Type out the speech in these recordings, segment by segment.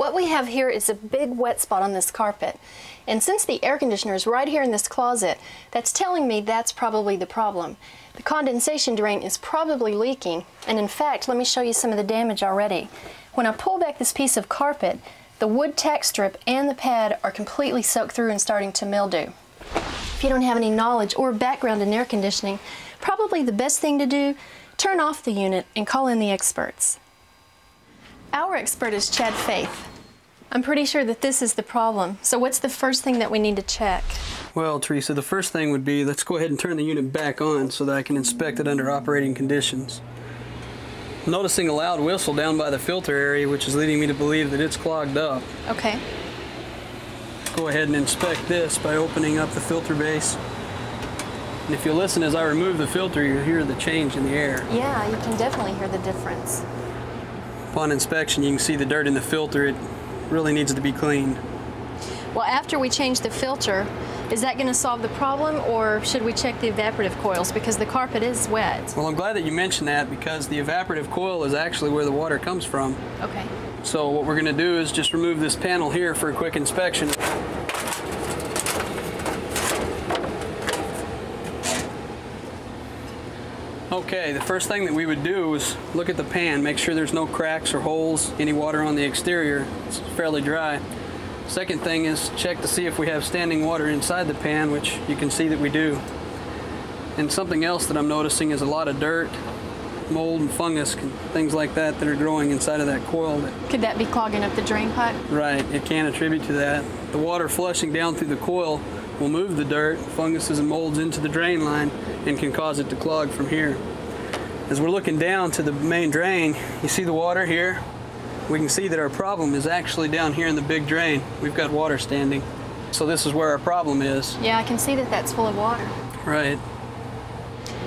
what we have here is a big wet spot on this carpet. And since the air conditioner is right here in this closet, that's telling me that's probably the problem. The condensation drain is probably leaking, and in fact, let me show you some of the damage already. When I pull back this piece of carpet, the wood tack strip and the pad are completely soaked through and starting to mildew. If you don't have any knowledge or background in air conditioning, probably the best thing to do, turn off the unit and call in the experts. Our expert is Chad Faith. I'm pretty sure that this is the problem. So what's the first thing that we need to check? Well, Teresa, the first thing would be, let's go ahead and turn the unit back on so that I can inspect it under operating conditions. Noticing a loud whistle down by the filter area, which is leading me to believe that it's clogged up. Okay. Let's go ahead and inspect this by opening up the filter base. And if you listen as I remove the filter, you'll hear the change in the air. Yeah, you can definitely hear the difference. Upon inspection, you can see the dirt in the filter. It really needs to be cleaned. Well, after we change the filter, is that going to solve the problem, or should we check the evaporative coils because the carpet is wet? Well, I'm glad that you mentioned that because the evaporative coil is actually where the water comes from. Okay. So what we're going to do is just remove this panel here for a quick inspection. Okay, the first thing that we would do is look at the pan, make sure there's no cracks or holes, any water on the exterior. It's fairly dry. Second thing is check to see if we have standing water inside the pan, which you can see that we do. And something else that I'm noticing is a lot of dirt, mold and fungus, and things like that that are growing inside of that coil. Could that be clogging up the drain pipe? Right, it can attribute to that. The water flushing down through the coil will move the dirt, funguses and molds into the drain line and can cause it to clog from here. As we're looking down to the main drain, you see the water here? We can see that our problem is actually down here in the big drain. We've got water standing. So this is where our problem is. Yeah, I can see that that's full of water. Right.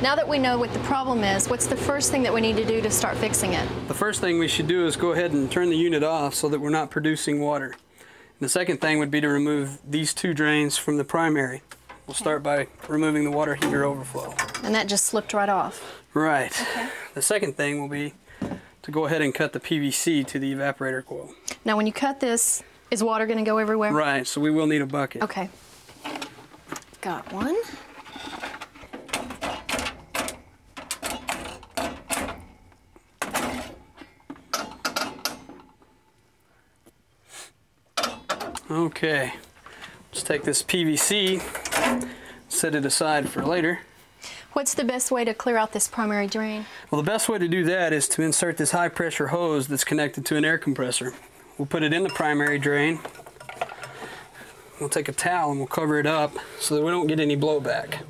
Now that we know what the problem is, what's the first thing that we need to do to start fixing it? The first thing we should do is go ahead and turn the unit off so that we're not producing water. And the second thing would be to remove these two drains from the primary. We'll start by removing the water heater overflow. And that just slipped right off. Right. Okay. The second thing will be to go ahead and cut the PVC to the evaporator coil. Now when you cut this, is water going to go everywhere? Right, so we will need a bucket. Okay. Got one. Okay, let's take this PVC, set it aside for later. What's the best way to clear out this primary drain? Well, the best way to do that is to insert this high pressure hose that's connected to an air compressor. We'll put it in the primary drain. We'll take a towel and we'll cover it up so that we don't get any blowback.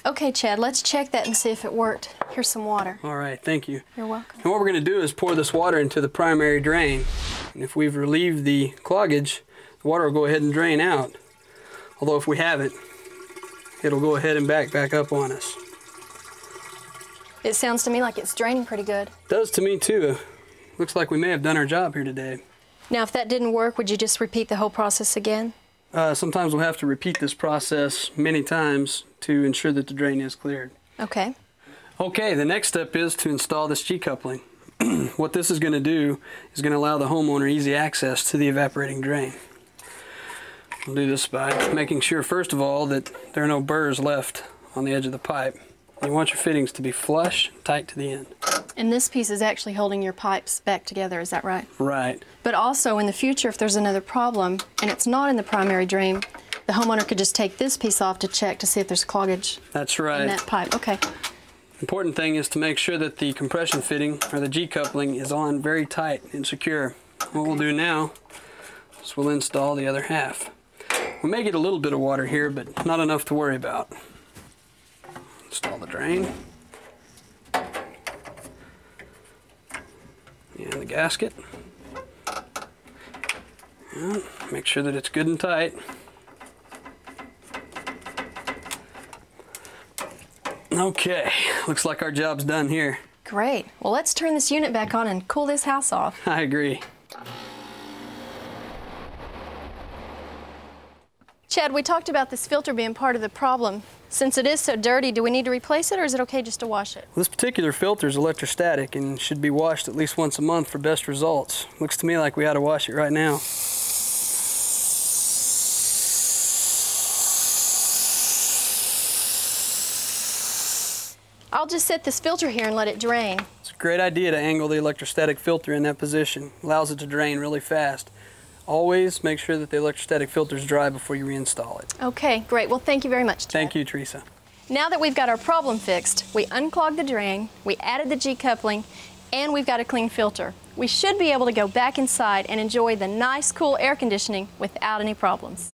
Okay, Chad, let's check that and see if it worked. Here's some water. All right, thank you. You're welcome. And what we're going to do is pour this water into the primary drain. And if we've relieved the cloggage, the water will go ahead and drain out. Although if we haven't, it'll go ahead and back up on us. It sounds to me like it's draining pretty good. It does to me too. Looks like we may have done our job here today. Now, if that didn't work, would you just repeat the whole process again? Sometimes we'll have to repeat this process many times to ensure that the drain is cleared. Okay. Okay, the next step is to install this G-coupling. What this is going to do is going to allow the homeowner easy access to the evaporating drain. We'll do this by making sure, first of all, that there are no burrs left on the edge of the pipe. You want your fittings to be flush, tight to the end. And this piece is actually holding your pipes back together, is that right? Right. But also, in the future, if there's another problem and it's not in the primary drain, the homeowner could just take this piece off to check to see if there's cloggage. That's right. In that pipe. Okay. Important thing is to make sure that the compression fitting, or the G-coupling, is on very tight and secure. What we'll do now is we'll install the other half. We may get a little bit of water here, but not enough to worry about. Install the drain. And the gasket. And make sure that it's good and tight. Okay, looks like our job's done here. Great. Well, let's turn this unit back on and cool this house off. I agree. Chad, we talked about this filter being part of the problem. Since it is so dirty, do we need to replace it, or is it okay just to wash it? This particular filter is electrostatic and should be washed at least once a month for best results. Looks to me like we ought to wash it right now. I'll just set this filter here and let it drain. It's a great idea to angle the electrostatic filter in that position. Allows it to drain really fast. Always make sure that the electrostatic filter is dry before you reinstall it. Okay, great. Well, thank you very much, Chad. Thank you, Teresa. Now that we've got our problem fixed, we unclogged the drain, we added the G-coupling, and we've got a clean filter. We should be able to go back inside and enjoy the nice, cool air conditioning without any problems.